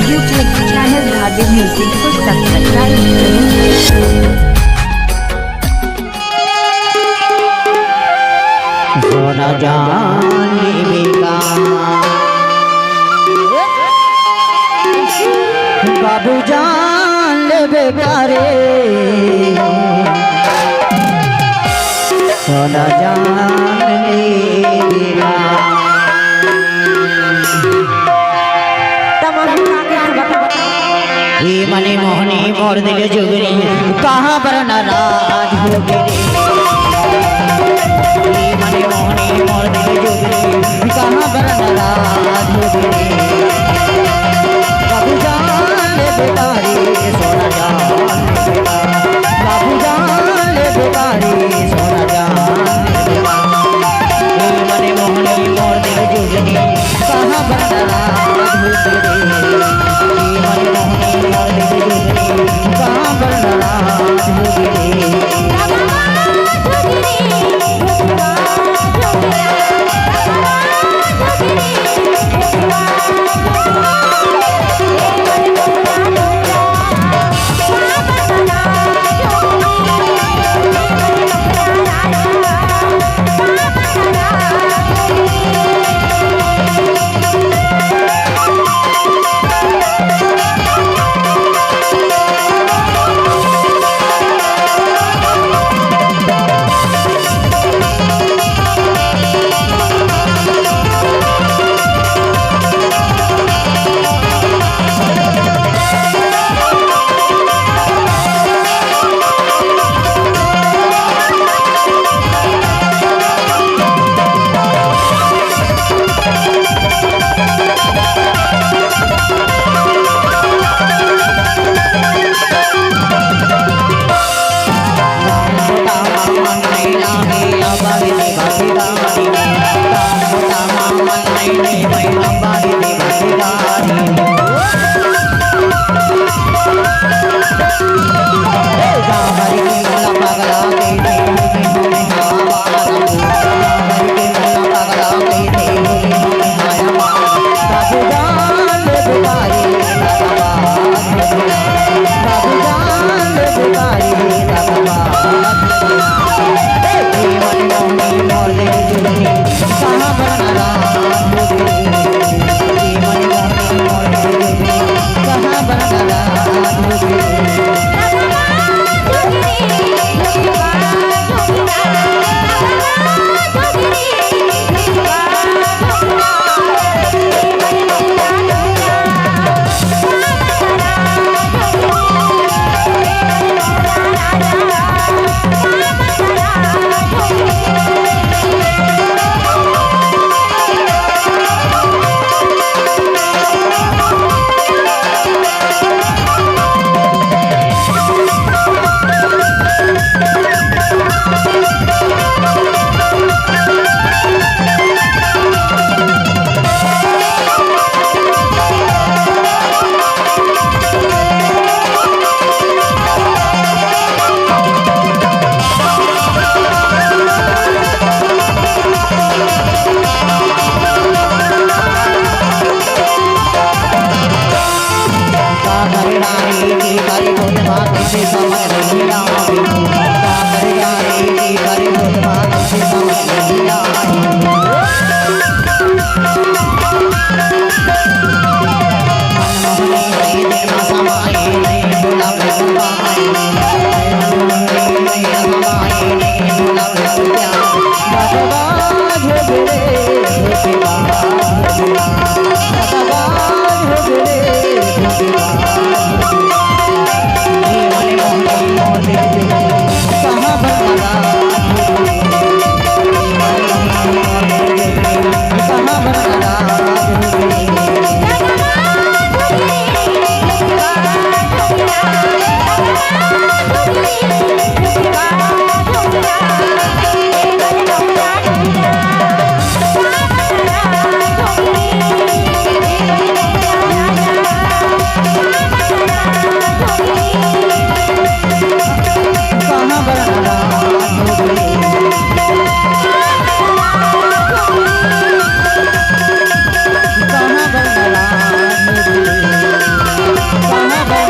YouTube channel Dhadu Music को subscribe करें। सोना जान लेवेगा बाबू जान लेवेगा रे सोना जान लेवेगा ये मनी मोहनी मोर दिल जुगरी कहाँ पर नाराज हो गए मनी मोहनी मोर दिल जुगरी कहाँ पर नाराज हो गए बाबू जान ले बेकारी सोना जान लेवेगा बाबू जान ले बेकारी सोना जान लेवेगा मनी मोहनी मोर दिल जुगरी कहाँ पर नाराज हो गए मनी मोहनी मोर दिल जुगरी कहाँ पर नाराज हो गए Morning. हाँ हाँ